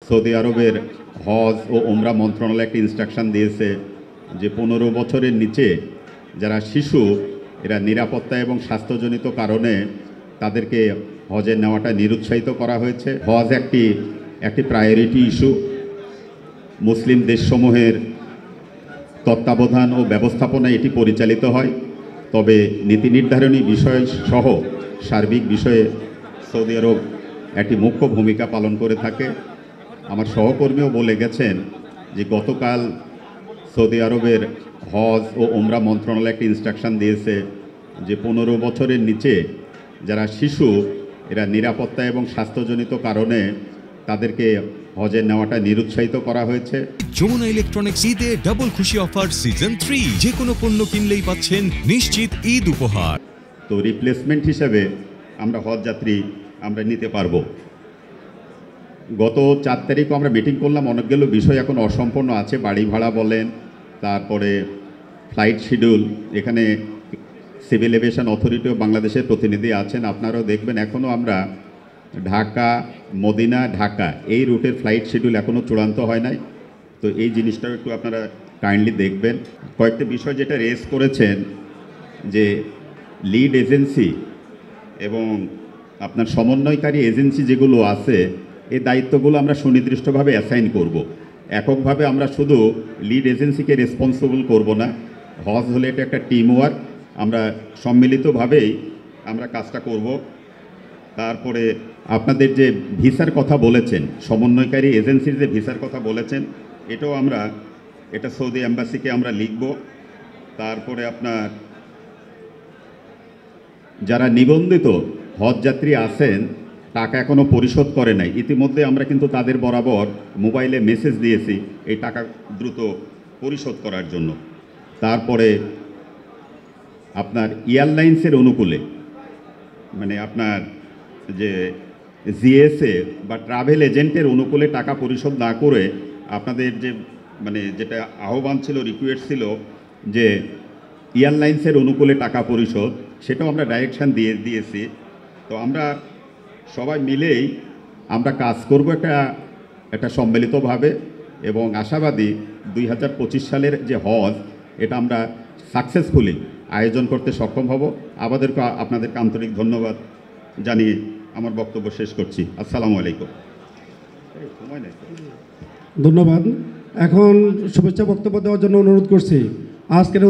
Saudi আরবের হজ ও ওমরা মন্ত্রণালয় একটা ইনস্ট্রাকশন দিয়েছে যে 15 বছরের নিচে যারা শিশু এরা নিরাপত্তা এবং স্বাস্থ্যজনিত কারণে তাদেরকে হজে নেওয়াটা নিরুৎসাহিত করা হয়েছে। হজ একটি প্রায়োরিটি ইস্যু। মুসলিম দেশসমূহের তত্ত্বাবধান ও ব্যবস্থাপনায় এটি পরিচালিত হয়, তবে নীতি নির্ধারণী বিষয় সহ সার্বিক বিষয়ে সৌদি আরব একটি মুখ্য ভূমিকা পালন করে থাকে। আমার সহকর্মীও বলে গেছেন যে গতকাল সৌদি আরবের হজ ও ওমরা মন্ত্রণালয় একটা ইনস্ট্রাকশন দিয়েছে যে 15 বছরের নিচে যারা শিশু এরা নিরাপত্তা এবং স্বাস্থ্যজনিত কারণে তাদেরকে হজে নেওয়াটা নিরুৎসাহিত করা হয়েছে। যমুনা ইলেকট্রনিক্স ঈদে ডাবল খুশি অফার সিজন 3, যে কোনো পণ্য কিনলেই পাচ্ছেন নিশ্চিত ঈদ উপহার। তো রিপ্লেসমেন্ট হিসেবে আমরা হজ যাত্রী আমরা নিতে পারবো। গত 4 তারিখও আমরা মিটিং করলাম, অনেকগুলো বিষয় এখন অসম্পূর্ণ আছে। বাড়ি ভাড়া বলেন, তারপরে ফ্লাইট শিডিউল, এখানে সিভিল এভিয়েশন অথরিটি ও বাংলাদেশের প্রতিনিধি আছেন, আপনারাও দেখবেন এখনও আমরা ঢাকা মদিনা ঢাকা এই রুটের ফ্লাইট শিডিউল এখনও চূড়ান্ত হয় নাই। তো এই জিনিসটাও একটু আপনারা কাইন্ডলি দেখবেন। কয়েকটা বিষয় যেটা রেজ করেছেন যে লিড এজেন্সি এবং আপনার সমন্বয়কারী এজেন্সি যেগুলো আছে এই দায়িত্বগুলো আমরা সুনির্দিষ্টভাবে অ্যাসাইন করব। এককভাবে আমরা শুধু লিড এজেন্সিকে রেসপন্সিবল করব না। হজ হলে এটা একটা টিম ওয়ার্ক, আমরা সম্মিলিতভাবেই আমরা কাজটা করব। তারপরে আপনাদের যে ভিসার কথা বলেছেন, সমন্বয়কারী এজেন্সির যে ভিসার কথা বলেছেন, এটাও এটা সৌদি এম্বাসিকে আমরা লিখব। তারপরে আপনার যারা নিবন্ধিত হজ যাত্রী আছেন টাকা এখনও পরিশোধ করে নাই, ইতিমধ্যে আমরা কিন্তু তাদের বরাবর মোবাইলে মেসেজ দিয়েছি এই টাকা দ্রুত পরিশোধ করার জন্য। তারপরে আপনার এয়ারলাইন্সের অনুকূলে মানে আপনার যে জিএসএ বা ট্রাভেল এজেন্টের অনুকূলে টাকা পরিশোধ না করে আপনাদের যে যেটা আহ্বান ছিল, রিকোয়েস্ট ছিল যে এয়ারলাইন্সের অনুকূলে টাকা পরিশোধ, সেটাও আমরা ডাইরেকশান দিয়েছি। তো আমরা সবাই মিলেই আমরা কাজ করব একটা সম্মিলিতভাবে এবং আশাবাদী 2025 সালের যে হজ এটা আমরা সাকসেসফুলি আয়োজন করতে সক্ষম হব। আপনাদেরকে আন্তরিক ধন্যবাদ জানিয়ে আমার বক্তব্য শেষ করছি। আসসালামু আলাইকুম। ধন্যবাদ। এখন শুভেচ্ছা বক্তব্য দেওয়ার জন্য অনুরোধ করছি আজকের